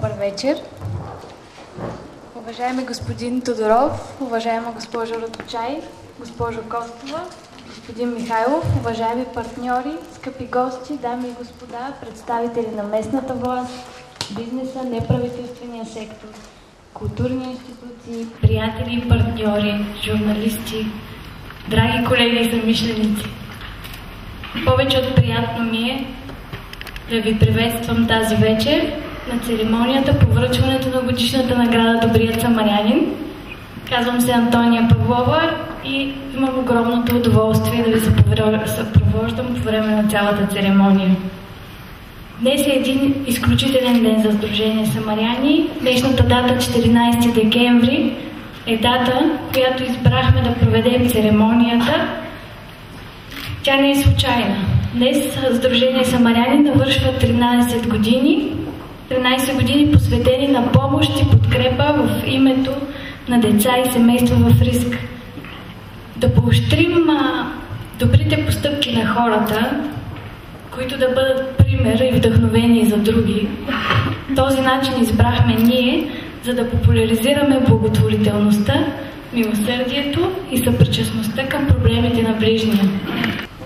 Добър вечер. Уважаеми господин Тодоров, уважаема госпожо Радочай, госпожо Костова, господин Михайлов, уважаеми партньори, скъпи гости, дами и господа, представители на местната власт, бизнеса, неправителствения сектор, културни институции, приятели и партньори, журналисти, драги колеги и съмишленици. Повече от приятно ми е да ви приветствам тази вечер на церемонията по връчването на годишната награда Добрият самарянин. Казвам се Антония Павлова и имам огромното удоволствие да ви съпровождам по време на цялата церемония. Днес е един изключителен ден за Сдружение Самаряни. Днешната дата, 14 декември, е дата, която избрахме да проведем церемонията. Тя не е случайна. Днес Сдружение Самаряни навършва 13 години. 13 години посветени на помощ и подкрепа в името на деца и семейства в риск. Да поощрим добрите постъпки на хората, които да бъдат пример и вдъхновение за други. Този начин избрахме ние, за да популяризираме благотворителността, милосърдието и съпричастността към проблемите на ближния.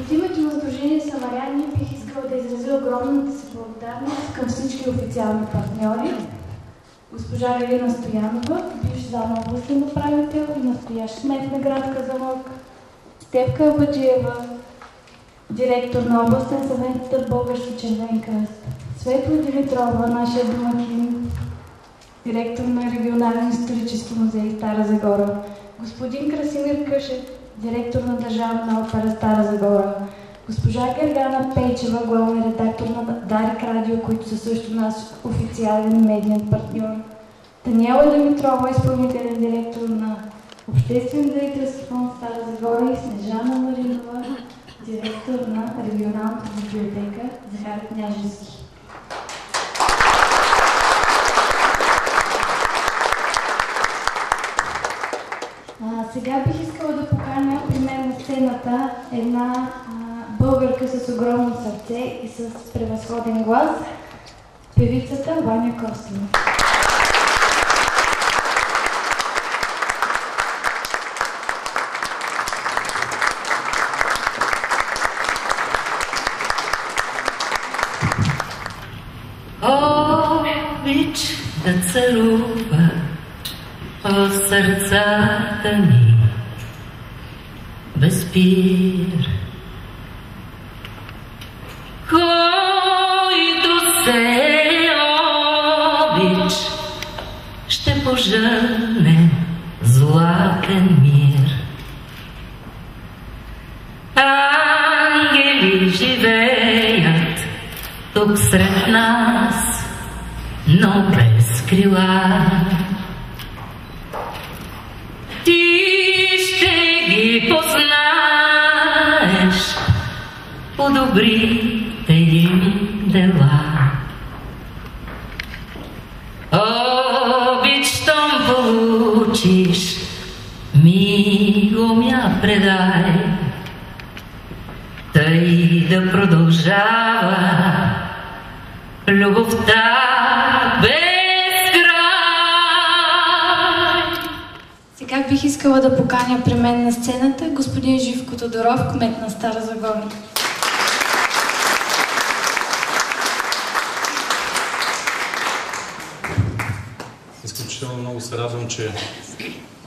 От името на Сдружение Самаряни бих искала да изразя огромната си благодарност към всички официални партньори. Госпожа Галина Стоянова, бивш заместник управител и настоящ кмет на град Казанлък, Стефка Абаджиева, директор на областен съвет Български червен кръст, Светла Димитрова, нашия домакин, директор на регионален исторически музей Стара Загора, господин Красимир Къшев, директор на Държавна опера Стара Загора, госпожа Гергана Пейчева, главен редактор на Дарик Радио, които са също наш официален медиен партньор, Даниела Димитрова, изпълнителен директор на Обществен дарителски фонд Стара Загора и Снежана Маринова, директор на регионалната библиотека Захар Княжевски. Сега бих искала да поканя при мен на сцената една българка с огромно сърце и с превъзходен глас, певицата Ваня Костова. Обич да царува в сърцата ни без пир, който се обич ще пожърне златен мир. Ангели живеят тук сред нас, но без крила. Ти ще ги познаеш по добрите им дела. Обич, щом получиш, мигом я предай, тъй да продължава любовта без край. Сега бих искала да поканя при мен на сцената господин Живко Тодоров, кмет на Стара Загора. Изключително много се радвам, че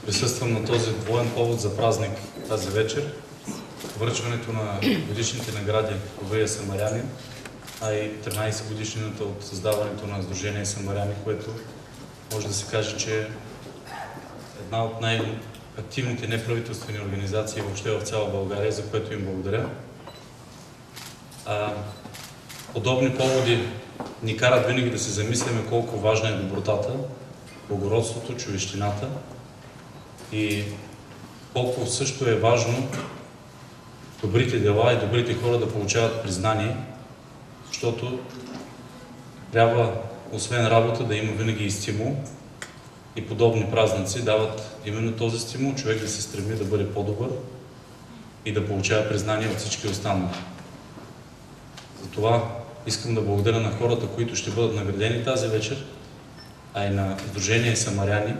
присъствам на този двоен повод за празник тази вечер. Връчването на годишните награди Добрия самарянин, а и 13 годишнината от създаването на Сдружение Самаряни, което може да се каже, че е една от най-активните неправителствени организации въобще в цяла България, за което им благодаря. Подобни поводи ни карат винаги да се замисляме колко важна е добротата, благородството, човещината и колко също е важно добрите дела и добрите хора да получават признание, защото трябва, освен работа, да има винаги и стимул. И подобни празници дават именно този стимул, човек да се стреми да бъде по-добър и да получава признание от всички останали. Затова искам да благодаря на хората, които ще бъдат наградени тази вечер а и на Сдружение Самаряни,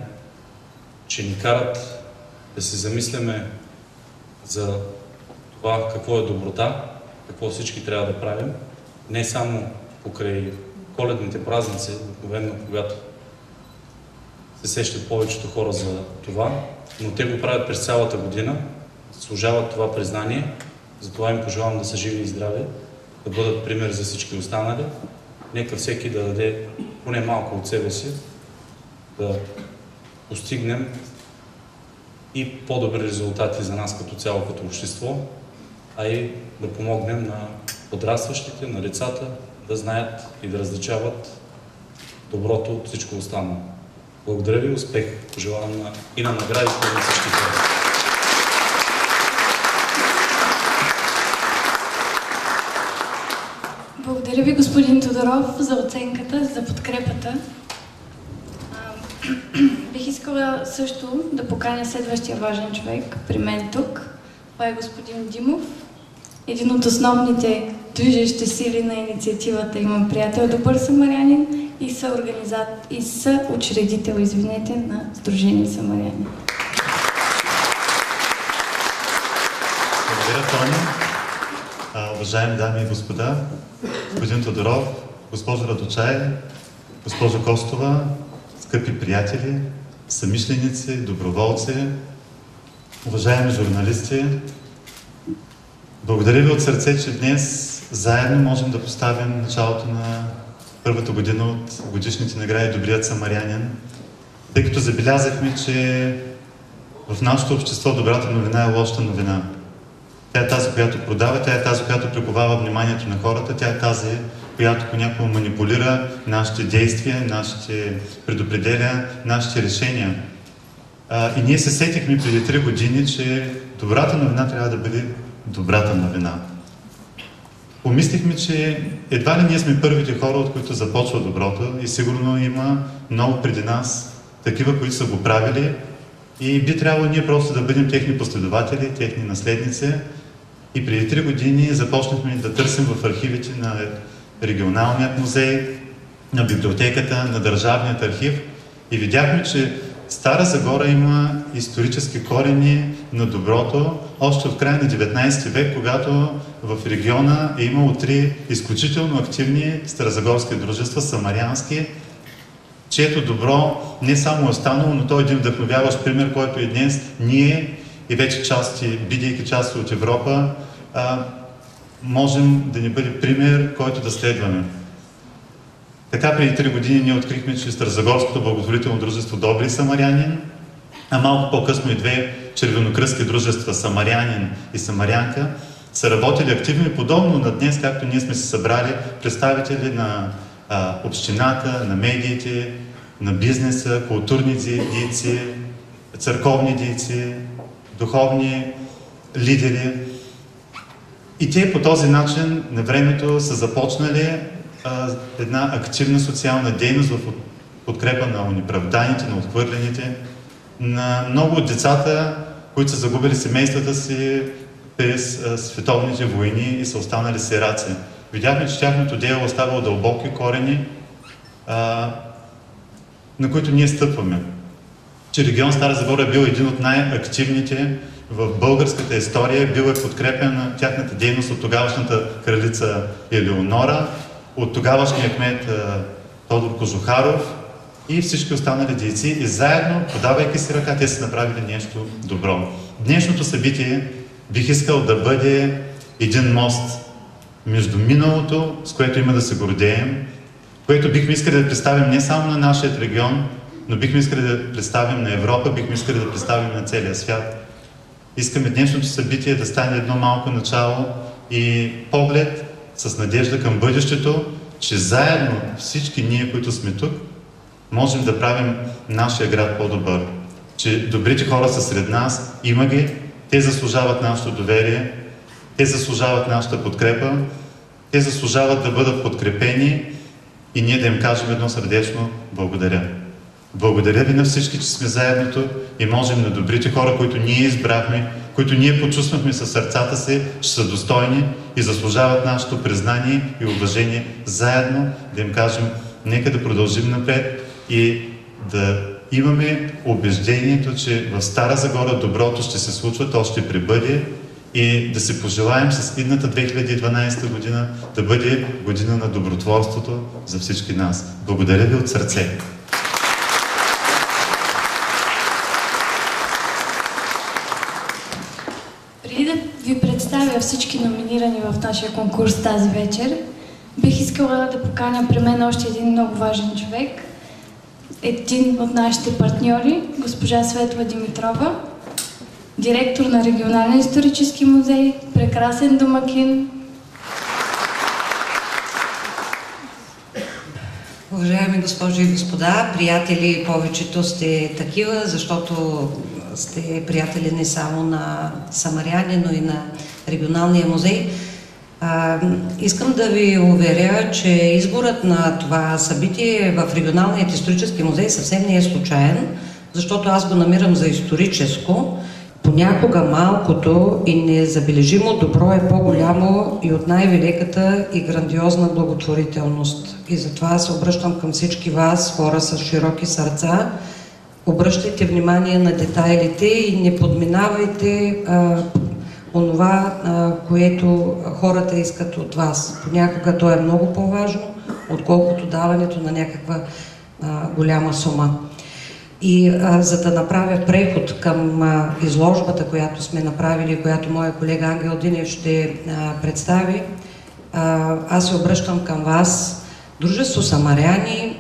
че ни карат да се замисляме за това какво е доброта, какво всички трябва да правим, не само покрай коледните празници, обикновено когато се сещат повечето хора за това, но те го правят през цялата година, заслужават това признание, затова им пожелавам да са живи и здрави, да бъдат пример за всички останали. Нека всеки да даде поне малко от себе си, да постигнем и по-добри резултати за нас като цяло, като общество, а и да помогнем на подрастващите, на децата, да знаят и да различават доброто от всичко останало. Благодаря ви, успех пожелавам и на наградите на всички хора. Благодаря ви, господин Тодоров, за оценката, за подкрепата. Бих искала също да поканя следващия важен човек при мен тук. Това е господин Димов, един от основните движещи сили на инициативата "Имам приятел, добър самарянин" и съучредител, на Сдружение Самаряни. Благодаря, Тони. Уважаеми дами и господа, господин Тодоров, госпожо Радочай, госпожо Костова, скъпи приятели, съмишленици, доброволци, уважаеми журналисти, благодаря ви от сърце, че днес заедно можем да поставим началото на първата година от годишните награди "Добрият самарянин", тъй като забелязахме, че в нашето общество добрата новина е лошата новина. Тя е тази, която продава, тя е тази, която приковава вниманието на хората, тя е тази, която понякога манипулира нашите действия, нашите предопределя, нашите решения. И ние се сетихме преди 3 години, че добрата новина трябва да бъде добрата новина. Помислихме, че едва ли ние сме първите хора, от които започва доброто, и сигурно има много преди нас такива, които са го правили, и би трябвало ние просто да бъдем техни последователи, техни наследници. И преди 3 години започнахме да търсим в архивите на регионалният музей, на библиотеката, на Държавният архив, и видяхме, че Стара Загора има исторически корени на доброто още в края на 19 век, когато в региона е имало 3 изключително активни старозагорски дружества, самарянски, чието добро не само е останало, но то е един вдъхновяващ пример, който и днес ние, и вече бидейки части от Европа, можем да ни бъде пример, който да следваме. Така преди 3 години ние открихме, че Старозагорското благотворително дружество "Добри самарянин", а малко по-късно и 2 червенокръстски дружества "Самарянин" и "Самарянка" са работили активно и подобно на днес, както ние сме се събрали представители на общината, на медиите, на бизнеса, културни дейци, църковни дейци, духовни лидери. И те по този начин на времето са започнали една активна социална дейност в подкрепа на онеправданите, на отхвърлените, на много от децата, които са загубили семействата си през световните войни и са останали сираци. Видяхме, че тяхното дело оставало дълбоки корени, на които ние стъпваме. Че регион Стара Загора е бил един от най-активните в българската история, бил е подкрепен на тяхната дейност от тогавашната кралица Елеонора, от тогавашния кмет Тодор Кожухаров и всички останали дейци, и заедно, подавайки си ръка, те са направили нещо добро. Днешното събитие бих искал да бъде един мост между миналото, с което има да се гордеем, което бихме искали да представим не само на нашия регион, но бихме искали да представим на Европа, бихме искали да представим на целия свят. Искаме днешното събитие да стане едно малко начало и поглед с надежда към бъдещето, че заедно всички ние, които сме тук, можем да правим нашия град по-добър. Че добрите хора са сред нас, има ги, те заслужават нашето доверие, те заслужават нашата подкрепа, те заслужават да бъдат подкрепени и ние да им кажем едно сърдечно благодаря. Благодаря ви на всички, че сме заедно тук и можем на добрите хора, които ние избрахме, които ние почувствахме със сърцата си, че са достойни и заслужават нашето признание и уважение, заедно да им кажем: нека да продължим напред, и да имаме убеждението, че в Стара Загора доброто ще се случва, то ще пребъде и да се пожелаем с идната 2012 година да бъде година на добротворството за всички нас. Благодаря ви от сърце! Преди да ви представя всички номинирани в нашия конкурс тази вечер, бих искала да поканя при мен още един много важен човек, един от нашите партньори, госпожа Светла Димитрова, директор на Регионален исторически музей, прекрасен домакин. Уважаеми госпожи и господа, приятели, повечето сте такива, защото сте приятели не само на Самаряни, но и на Регионалния музей. Искам да ви уверя, че изборът на това събитие в Регионалният исторически музей съвсем не е случайен, защото аз го намирам за историческо. Понякога малкото и незабележимо добро е по-голямо и от най-великата и грандиозна благотворителност. И затова се обръщам към всички вас, хора с широки сърца. Обръщайте внимание на детайлите и не подминавайте онова, което хората искат от вас. Понякога то е много по-важно, отколкото даването на някаква голяма сума. И за да направя преход към изложбата, която сме направили, която моя колега Ангел Динев ще представи, аз се обръщам към вас. Дружество Самаряни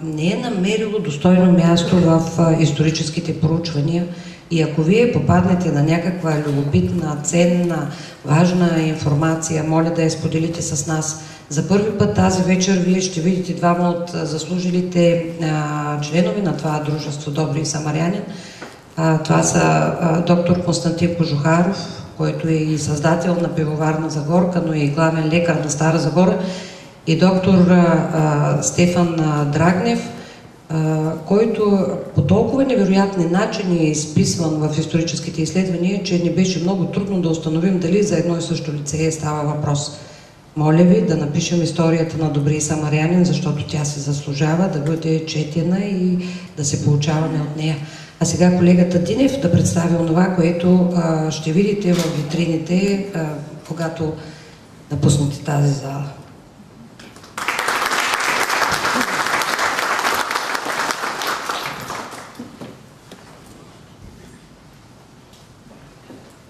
не е намерило достойно място в историческите проучвания и ако вие попаднете на някаква любопитна, ценна, важна информация, моля да я споделите с нас. За първи път тази вечер вие ще видите двама от заслужилите членове на това дружество Добри Самарянин. Това са доктор Константин Кожухаров, който е и създател на пивоварна Загорка, но и главен лекар на Стара Загора, и доктор Стефан Драгнев, който по толкова невероятни начини е изписван в историческите изследвания, че не беше много трудно да установим дали за едно и също лице става въпрос. Моля ви да напишем историята на Добри Самарянин, защото тя се заслужава да бъде четена и да се получаваме от нея. А сега колегата Динев да представи онова, което ще видите в витрините, когато напуснете тази зала.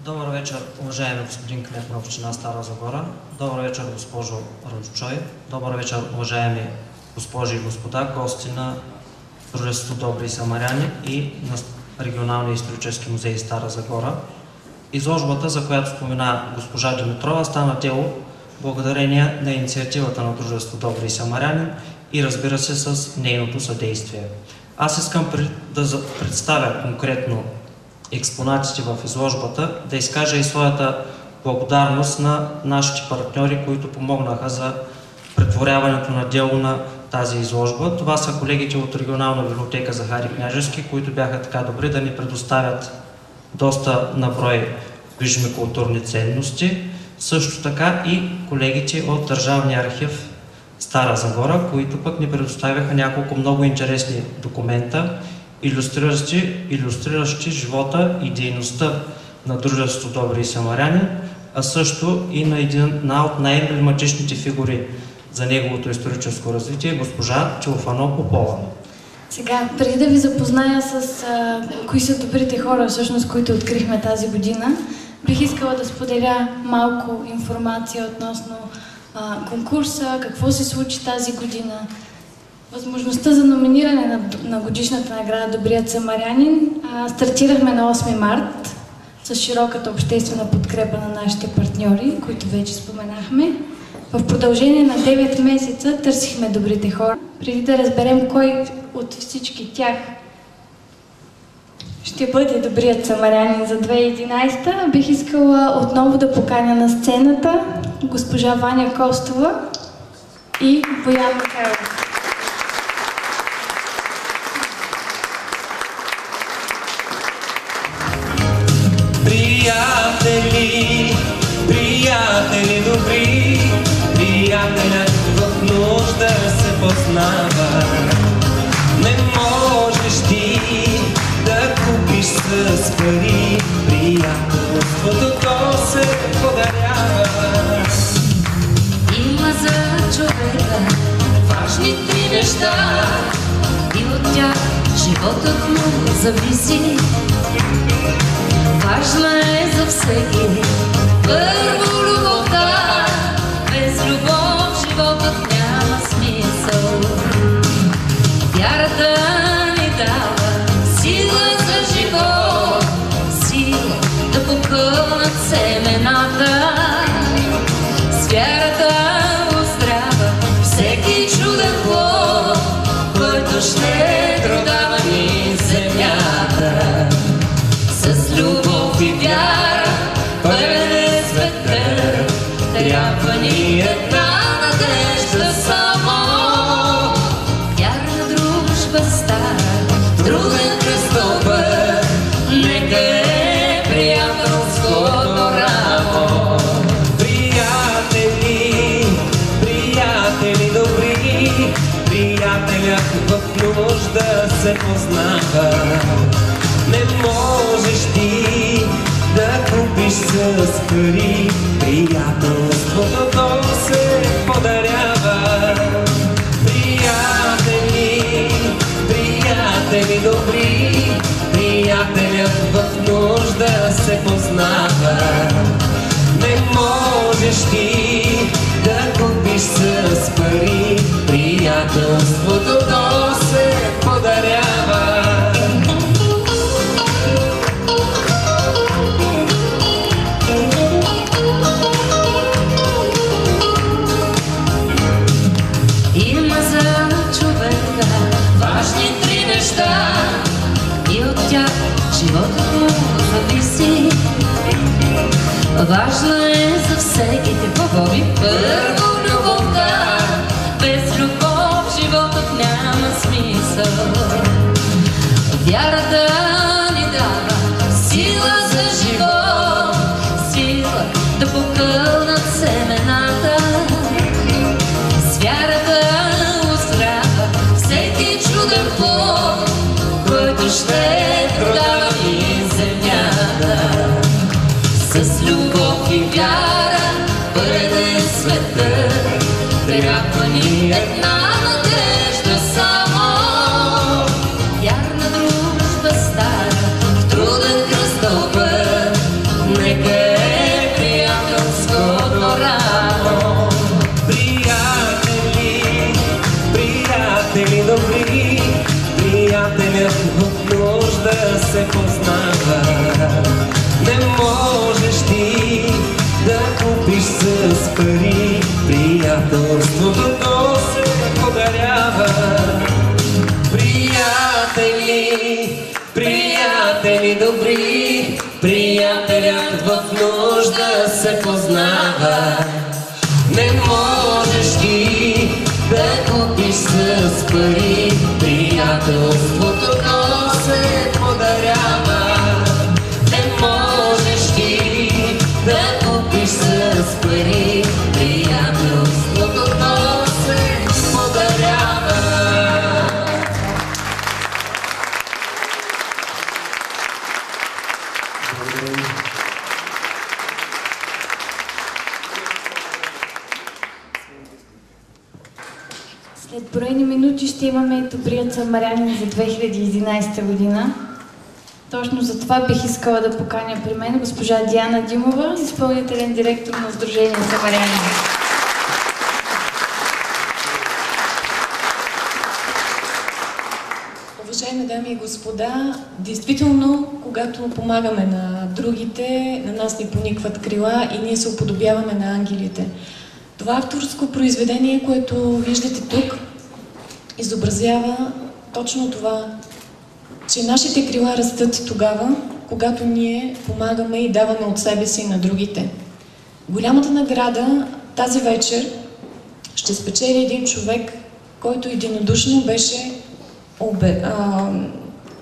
Добър вечер, уважаеми господин кмет на община Стара Загора. Добър вечер, госпожо Рънчой. Добър вечер, уважаеми госпожи и господа, гости на дружеството Добри Самаряни и на Регионалния исторически музей Стара Загора. Изложбата, за която спомена госпожа Димитрова, стана дело благодарение на инициативата на дружеството Добри Самаряни и разбира се с нейното съдействие. Аз искам да представя конкретно експонатите в изложбата, да изкажа и своята благодарност на нашите партньори, които помогнаха за претворяването на дело на тази изложба. Това са колегите от Регионална библиотека Захари Княжевски, които бяха така добри да ни предоставят доста наброй движими културни ценности. Също така и колегите от Държавния архив Стара Загора, които пък ни предоставяха няколко много интересни документа, илюстриращи живота и дейността на дружеството Добри Самаряни, а също и на една от най-емблематичните фигури за неговото историческо развитие, госпожа Теофано Попова. Сега, преди да ви запозная с кои са добрите хора, всъщност, които открихме тази година, бих искала да споделя малко информация относно конкурса, какво се случи тази година. Възможността за номиниране на годишната награда Добрият самарянин стартирахме на 8 март с широката обществена подкрепа на нашите партньори, които вече споменахме. В продължение на 9 месеца търсихме добрите хора. Преди да разберем кой от всички тях ще бъде Добрият самарянин за 2011, бих искала отново да поканя на сцената госпожа Ваня Костова и Боян Михайлов. Приятели, приятели добри, приятелят в нужда се познава. с пари, приятелството то се подарява. Има за човека важни три неща и от тях животът му зависи. Важна е за всеки първо любовта, без любов животът няма смисъл. Вярата ни дава сила за живот, сила да покълнат семената. С вярата оздрава всеки чуден плод, който щедро дава ни земята. С любов и вяра пълен е света, трябва ни една надежда само. Вярна дружба стара, труден кръстопът, нека е приятелското рамо. Приятели, приятели добри, приятелят в нужда се познава. Не можеш ти да купиш с пари, приятелството то се подарява. Приятели, приятели добри, приятелят в нужда се познава. Не можеш ти да купиш с пари, приятелството то се подарява. Има за човека важни три неща и от тях животът му зависи. Важно е за всеки какво ви първо любовта, без любов животът няма смисъл. Вярата ни дава сила за живот, сила да покълнат семената. С вярата оздрава всеки чуден плод, който щедро дава ни земята. С любов и вяра пълен е света, трябва ни една надежда само. Вярна дружба стара, в труден кръстопът, нека е приятелското рамо. Приятели, приятели добри, приятелят в нужда се познава. Не можеш ти да купиш с пари, приятелството то се подарява. Приятели, приятели добри, приятелят в нужда се познава. Не можеш ти да купиш с пари, приятелството то се подарява. Не можеш ти да купиш с пари, приятелството то се подарява. След броени минути ще имаме добрият самарянин за 2011 година. Точно за това бих искала да поканя при мен госпожа Диана Димова, изпълнителен директор на Сдружение Самаряни. Уважаеми дами и господа, действително, когато помагаме на другите, на нас ни поникват крила и ние се уподобяваме на ангелите. Това авторско произведение, което виждате тук, изобразява точно това, че нашите крила растат тогава, когато ние помагаме и даваме от себе си на другите. Голямата награда тази вечер ще спечели един човек, който единодушно беше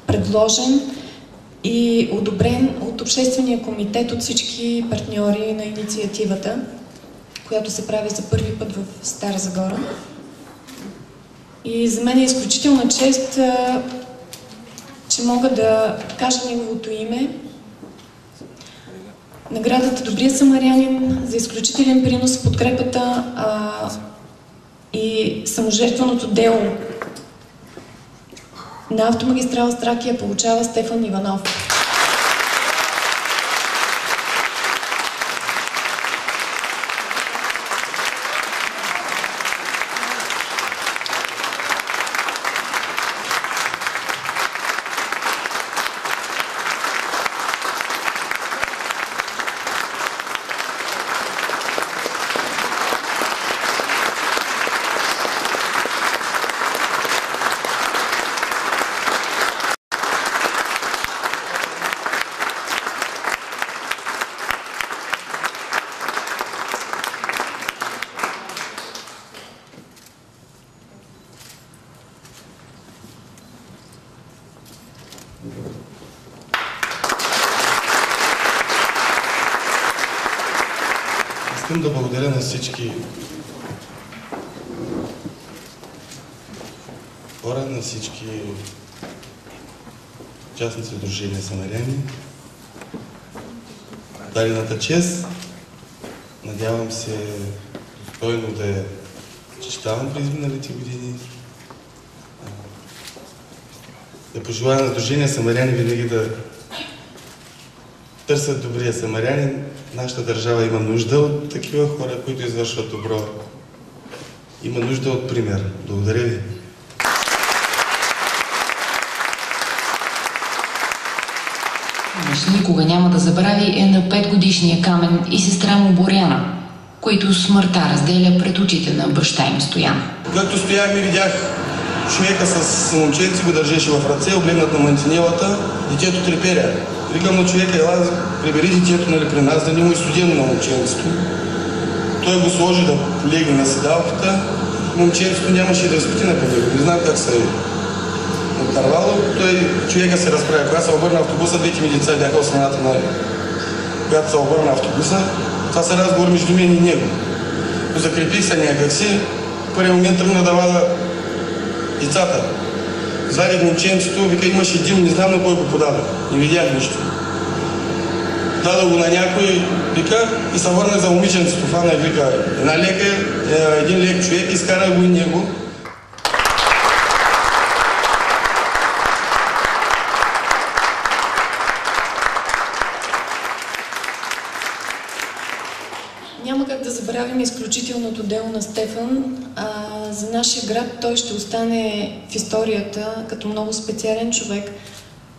предложен и одобрен от Обществения комитет, от всички партньори на инициативата, която се прави за първи път в Стара— и за мен е изключителна чест, че ще мога да кажа неговото име. Наградата Добрия самарянин за изключителен принос в подкрепата и саможертвеното дело на автомагистрала Тракия получава Стефан Иванов. Искам да благодаря на всички хора, на всички участници в Сдружение Самаряни. Дадената чест, надявам се достойно да я чещавам през миналите години. Да пожелая на Сдружение Самаряни винаги да търсят добрия самарянин. Нашата държава има нужда от такива хора, които извършват добро. Има нужда от пример. Благодаря ви. Никога няма да забрави е на 5-годишния Камен и сестра му Боряна, които смъртта разделя пред очите на баща им Стоян. Както стоях и видях човека с момченци, го държеше в ръце, облегнат на мантинелата, детето треперя. Викам на човека, ела, прибери детето, нали, при нас, да не му изстудено на момченцето. Той го сложи да легне на седалката. Момченцето нямаше да разпити на побега. Не знам как се е отървало. Той човека се разправя. Когато се обърна автобуса, двете ми деца бяха от страната на... Когато се обърна автобуса, това са разговор между мен и него. Закрепих се някак си. В първия момент тръгна да вада децата. Извадих момченцето, вика, имаше дим, не знам на кой го подадах. Не видях нищо. Дадох го на някой, вика, и се върнах за момиченцето. Фана, вика, една лека, един лек човек, изкара го и него. Няма как да забравим изключителното дело на Стефан. За нашия град той ще остане в историята като много специален човек,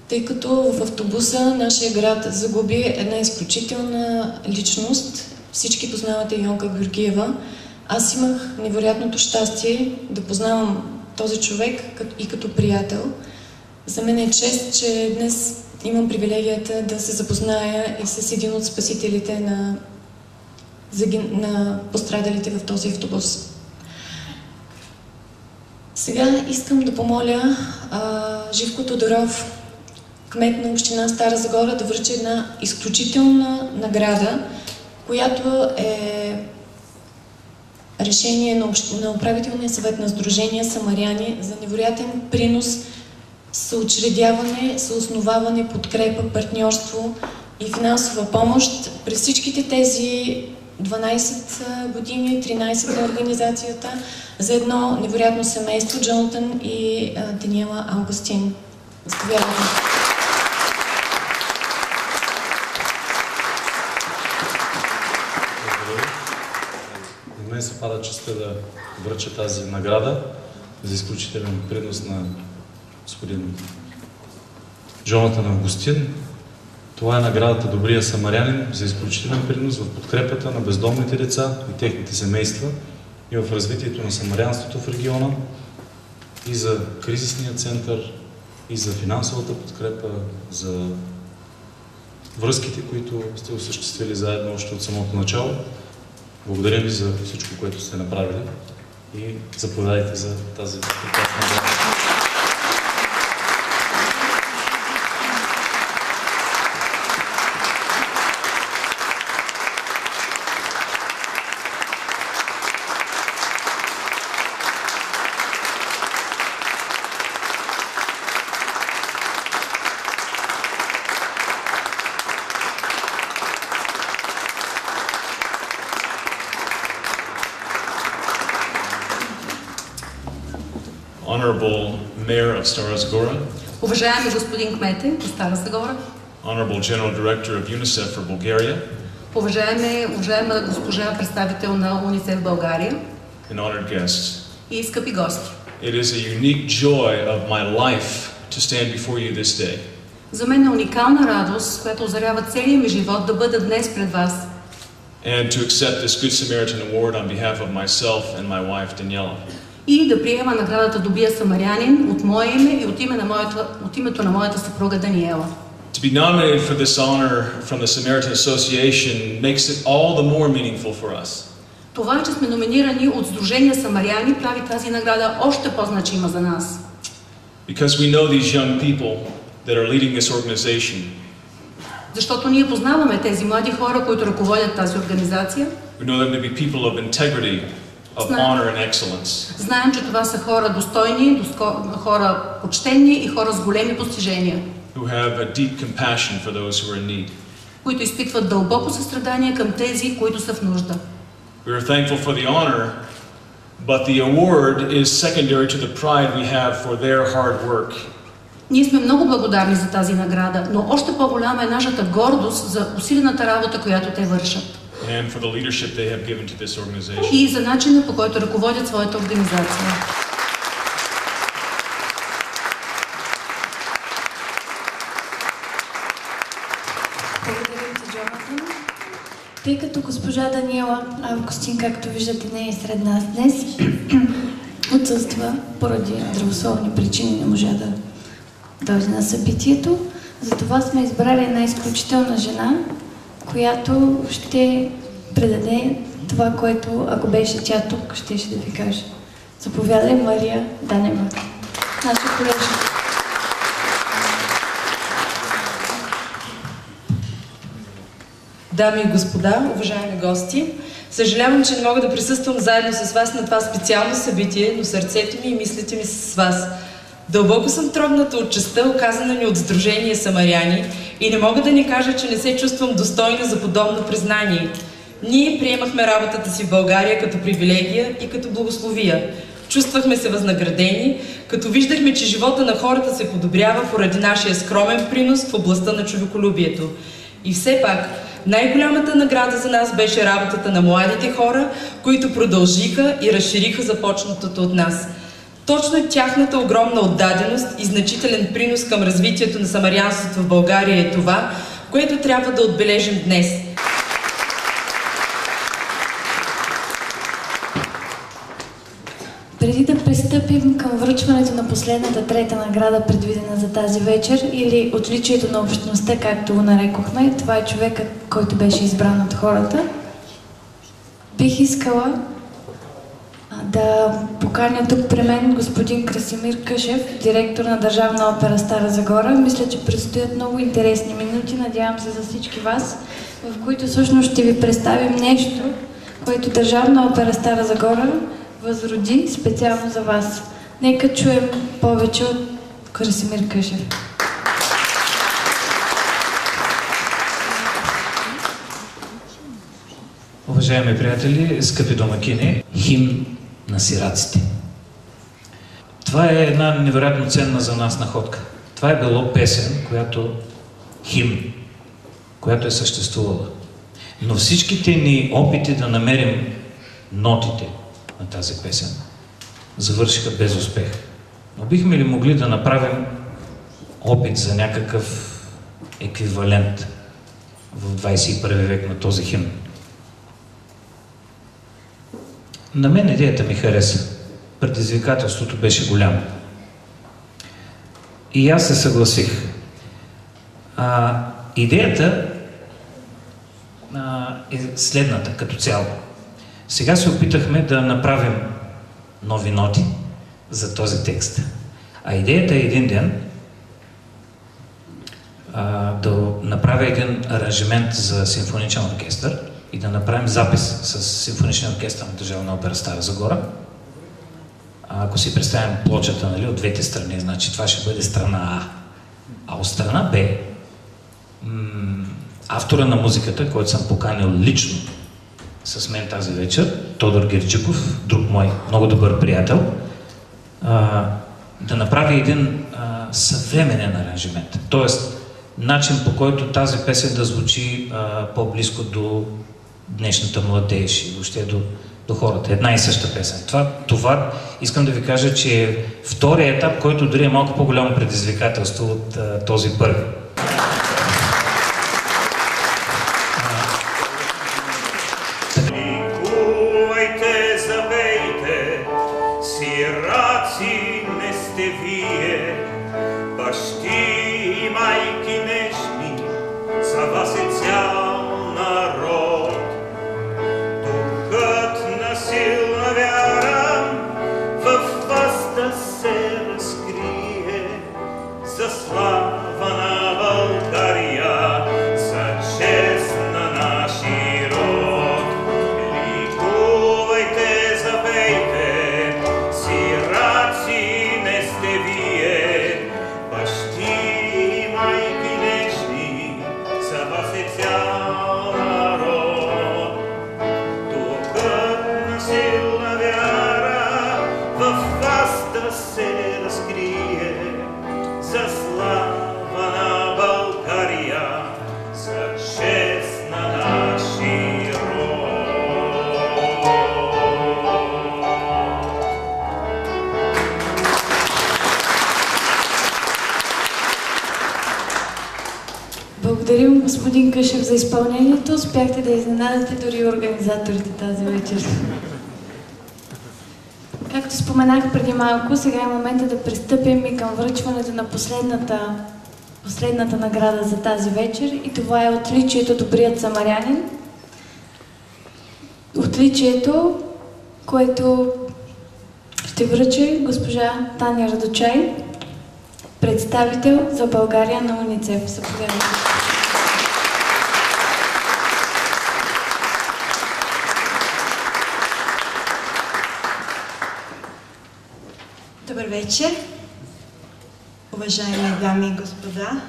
тъй като в автобуса нашия град загуби една изключителна личност. Всички познавате Йонка Георгиева. Аз имах невероятното щастие да познавам този човек и като приятел. За мен е чест, че днес имам привилегията да се запозная и с един от спасителите на пострадалите в този автобус. Сега искам да помоля Живко Тодоров, кмет на община Стара Загора, да връчи една изключителна награда, която е решение на управителния съвет на Сдружение Самаряни за невероятен принос, съучредяване, съосноваване, подкрепа, партньорство и финансова помощ през всичките тези 12 години, 13 на организацията, за едно невероятно семейство, Джонатан и Даниела Августин. Заповядайте. На мен се пада честта да връча тази награда за изключителен принос на господин Джонатан Августин. Това е наградата Добрия самарянин за изключителен принос в подкрепата на бездомните деца и техните семейства и в развитието на самарянството в региона, и за кризисния център, и за финансовата подкрепа, за връзките, които сте осъществили заедно още от самото начало. Благодаря ви за всичко, което сте направили и заповядайте за тази прекрасна награда. Mayor of Stara Zagora, уважаеми господин кмете на Стара Загора, Honorable General Director of UNICEF for Bulgaria, уважаема госпожа представител на УНИЦЕФ България and honored guests. и скъпи гости. It is a unique joy of my life to stand before you this day. За мен е уникална радост, която озарява целия ми живот, да бъда днес пред вас. And to accept this Good Samaritan Award on behalf of myself and my wife Daniela. И да приема наградата Добрия самарянин от мое име и от името на моята съпруга Даниела. To be nominated for this honor from the Samaritan Association makes it all the more meaningful for us. Това, че сме номинирани от Сдружение Самаряни, прави тази награда още по-значима за нас. Because we know these young people that are leading this organization. Защото ние познаваме тези млади хора, които ръководят тази организация. We know them to be people of integrity, of honor and excellence. Знаем, че това са хора достойни, хора почтени и хора с големи постижения. Who have a deep compassion for those who are in need. Които изпитват дълбоко състрадание към тези, които са в нужда. We are thankful for the honor, but the award is secondary to the pride we have for their hard work. Ние сме много благодарни за тази награда, но още по-голяма е нашата гордост за усилената работа, която те вършат. And for the leadership they have given to this organization. И за начина, по който ръководят своята организация. Благодарим ти, Джонатан. Тъй като госпожа Даниела Августин, както виждате, не е сред нас днес, отсъства поради здравословни причини, не можа да дойде на събитието. Затова сме избрали една изключителна жена, която ще предаде това, което, ако беше тя тук, ще да ви каже. Заповядай, Мария Данева, наша колежка. Дами и господа, уважаеми гости, съжалявам, че не мога да присъствам заедно с вас на това специално събитие, но сърцето ми и мислите ми са с вас. Дълбоко съм трогната от честта, оказана ни от Сдружение Самаряни, и не мога да ни кажа, че не се чувствам достойна за подобно признание. Ние приемахме работата си в България като привилегия и като благословия. Чувствахме се възнаградени, като виждахме, че живота на хората се подобрява поради нашия скромен принос в областта на човеколюбието. И все пак, най-голямата награда за нас беше работата на младите хора, които продължиха и разшириха започнатото от нас. Точно тяхната огромна отдаденост и значителен принос към развитието на самарянството в България е това, което трябва да отбележим днес. Преди да пристъпим към връчването на последната трета награда, предвидена за тази вечер, или отличието на общността, както го нарекохме, това е човекът, който беше избран от хората, бих искала да поканя тук при мен господин Красимир Къшев, директор на Държавна опера Стара Загора. Мисля, че предстоят много интересни минути, надявам се за всички вас, в които всъщност ще ви представим нещо, което Държавна опера Стара Загора възроди специално за вас. Нека чуем повече от Красимир Къшев. Уважаеми приятели, скъпи домакини, химн на сираците. Това е една невероятно ценна за нас находка. Това е било песен, химн, която е съществувала. Но всичките ни опити да намерим нотите на тази песен завършиха без успех. Но бихме ли могли да направим опит за някакъв еквивалент в 21 век на този химн? На мен идеята ми хареса. Предизвикателството беше голямо. И аз се съгласих. Идеята е следната като цяло. Сега се опитахме да направим нови ноти за този текст. А идеята е един ден да направя един аранжимент за симфоничен оркестър и да направим запис с симфоничен оркестър на Държавна опера Стара Загора. Ако си представим плочата, нали, от двете страни, значи това ще бъде страна А. А от страна Б, автора на музиката, който съм поканил лично с мен тази вечер, Тодор Герджиков, друг мой много добър приятел, да направи един съвременен аранжимент. Тоест, начин по който тази песен да звучи по-близко до днешната младеж и въобще до хората. Една и съща песен. Това искам да ви кажа, че е втория етап, който дори е малко по-голямо предизвикателство от този първи. Ликувайте, забейте, сираци не сте вие, бащи и майки нежни, за вас е цял народ. Духът на силна вяра в вас да се разкрие, за слава на България, за чест на нашия род. Ликувайте, забейте, сираци не сте вие, бащи и майки нежни, за вас е цял народ. Духът на силна вяра в вас да се разкрие, за слава на България, за чест на нашия род. Благодарим, господин Къшев, за изпълнението. Успяхте да изненадате дори организаторите тази вечер. Както споменах преди малко, сега е момента да пристъпим и към връчването на последната награда за тази вечер, и това е отличието Добрият самарянин. Отличието, което ще връчи госпожа Таня Радочай, представител за България на УНИЦЕФ. Заповядайте. Добър вечер, уважаеми дами и господа,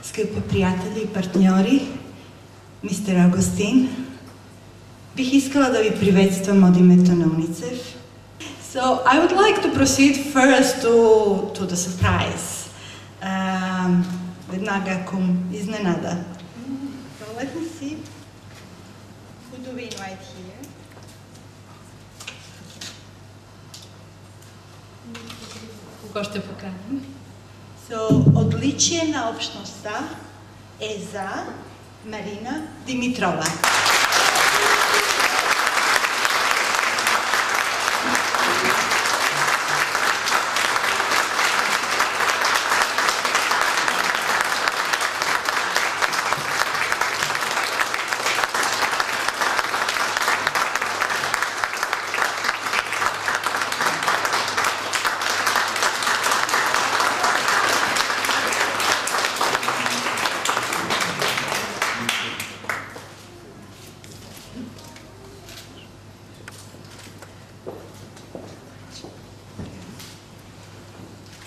скъпи приятели и партньори, мистер Агустин. Бих искала да ви приветствам от името на УНИЦЕФ. So I would like to proceed first to the surprise. Веднага към изненада. So let me see. Who do we invite here? Кого ще поканим? So, отличие на общността е за Марина Димитрова.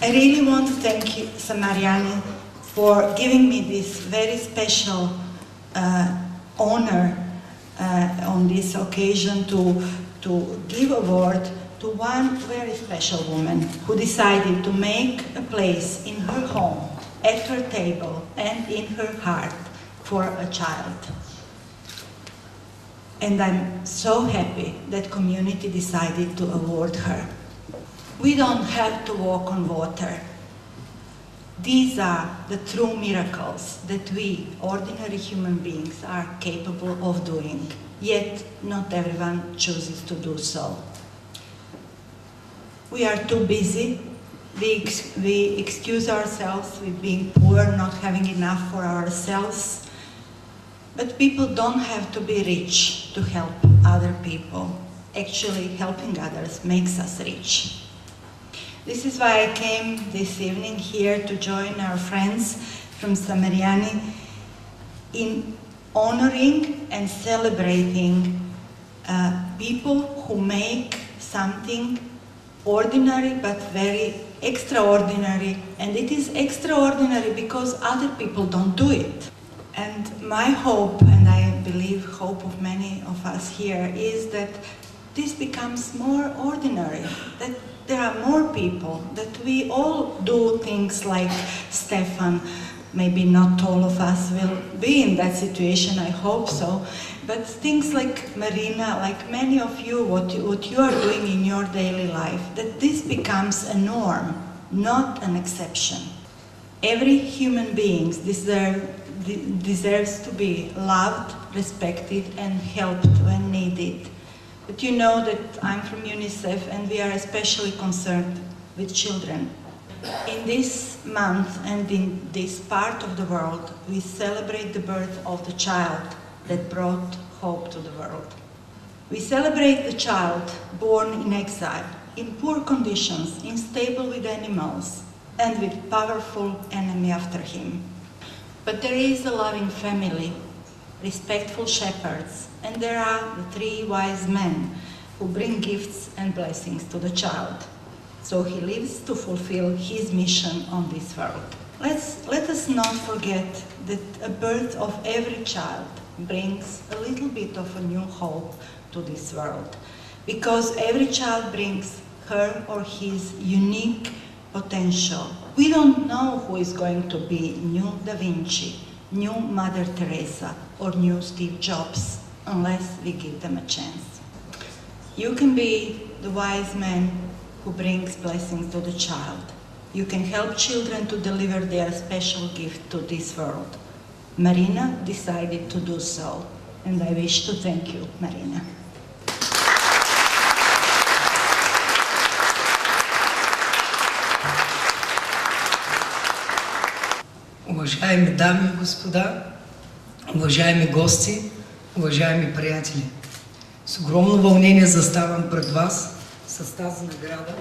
I really want to thank you, Samariani, for giving me this very special honor on this occasion to give award to one very special woman who decided to make a place in her home, at her table, and in her heart for a child. And I'm so happy that community decided to award her. We don't have to walk on water. These are the true miracles that we, ordinary human beings, are capable of doing, yet not everyone chooses to do so. We are too busy. We excuse ourselves with being poor, not having enough for ourselves. But people don't have to be rich to help other people. Actually, helping others makes us rich. This is why I came this evening here to join our friends from Samariani in honoring and celebrating people who make something ordinary but very extraordinary, and it is extraordinary because other people don't do it. And my hope, and I believe hope of many of us here, is that this becomes more ordinary, that there are more people, that we all do things like Stefan. Maybe not all of us will be in that situation, I hope so, but things like Marina, like many of you, what you are doing in your daily life, that this becomes a norm, not an exception. Every human being deserves to be loved, respected, and helped when needed. But you know that I'm from UNICEF and we are especially concerned with children. In this month and in this part of the world, we celebrate the birth of the child that brought hope to the world. We celebrate the child born in exile, in poor conditions, unstable with animals, and with powerful enemy after him. But there is a loving family, respectful shepherds, and there are the 3 wise men who bring gifts and blessings to the child. So he lives to fulfill his mission on this world. Let us not forget that a birth of every child brings a little bit of a new hope to this world, because every child brings her or his unique potential. We don't know who is going to be new Da Vinci, new Mother Teresa, or new Steve Jobs, unless we give them a chance. You can be the wise man who brings blessings to the child. You can help children to deliver their special gift to this world. Marina decided to do so, and I wish to thank you, Marina. Уважаеми дами и господа, уважаеми гости, уважаеми приятели, с огромно вълнение заставам пред вас с тази награда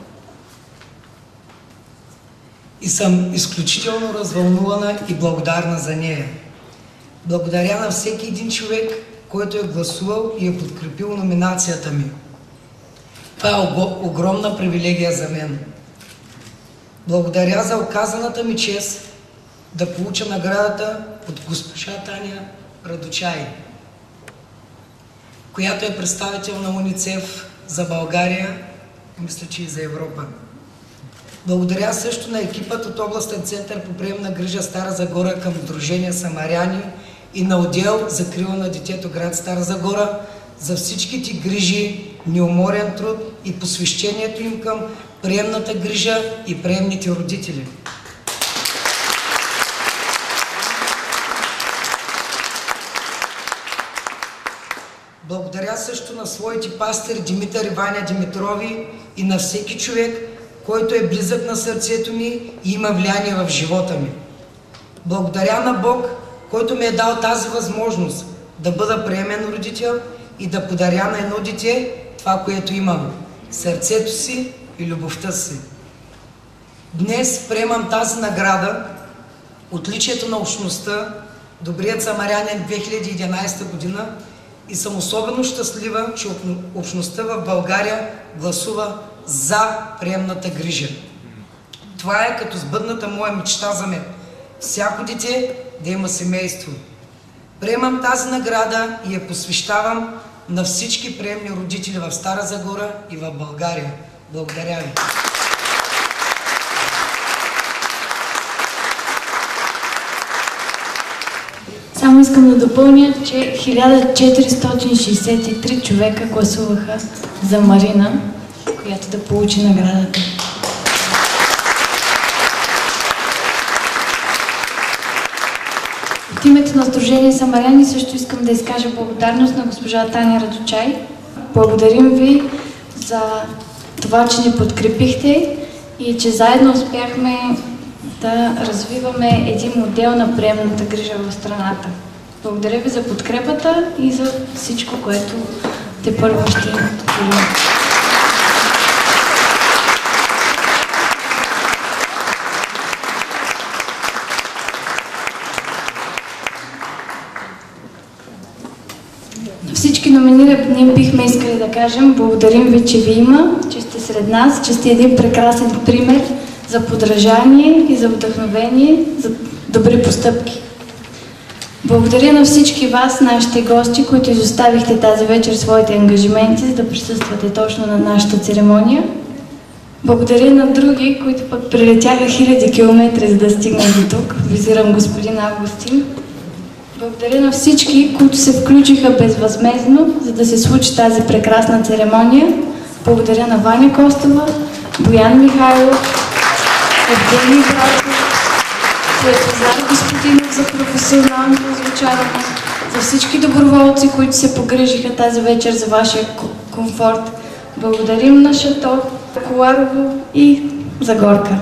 и съм изключително развълнувана и благодарна за нея. Благодаря на всеки един човек, който е гласувал и е подкрепил номинацията ми. Това е огромна привилегия за мен. Благодаря за оказаната ми чест да получа наградата от госпожа Таня Радочай, която е представител на УНИЦЕФ за България, мисля, че и за Европа. Благодаря също на екипът от областен център по приемна грижа Стара Загора към Сдружение Самаряни и на отдел Закрила на детето град Стара Загора за всичките грижи, неуморен труд и посвещението им към приемната грижа и приемните родители. Благодаря също на своите пастири Димитър и Ваня Димитрови и на всеки човек, който е близък на сърцето ми и има влияние в живота ми. Благодаря на Бог, който ми е дал тази възможност да бъда приемен родител и да подаря на едно дете това, което имам – сърцето си и любовта си. Днес приемам тази награда, отличието на общността, Добрият самарянин 2011 година, и съм особено щастлива, че общността в България гласува за приемната грижа. Това е като сбъдната моя мечта за мен. Всяко дете да има семейство. Приемам тази награда и я посвещавам на всички приемни родители в Стара Загора и в България. Благодаря ви. Само искам да допълня, че 1463 човека гласуваха за Марина, която да получи наградата. От името на Сдружение Самаряни също искам да изкажа благодарност на госпожа Таня Радочай. Благодарим ви за това, че ни подкрепихте и че заедно успяхме да развиваме един модел на приемната грижа в страната. Благодаря ви за подкрепата и за всичко, което тепърва ще видим. На всички номинирани бихме искали да кажем благодарим ви, че ви има, че сте сред нас, че сте един прекрасен пример за подражание и за вдъхновение, за добри постъпки. Благодаря на всички вас, нашите гости, които изоставихте тази вечер своите ангажименти, за да присъствате точно на нашата церемония. Благодаря на други, които пък прилетяха хиляди километри, за да стигнат до тук. Визирам господин Августин. Благодаря на всички, които се включиха безвъзмездно, за да се случи тази прекрасна церемония. Благодаря на Ваня Костова, Боян Михайлов, Евгений Братов, Светозар Господинов за професионалното озвучаване, за всички доброволци, които се погрижиха тази вечер за вашия комфорт. Благодарим на Шато, Коларово и Загорка.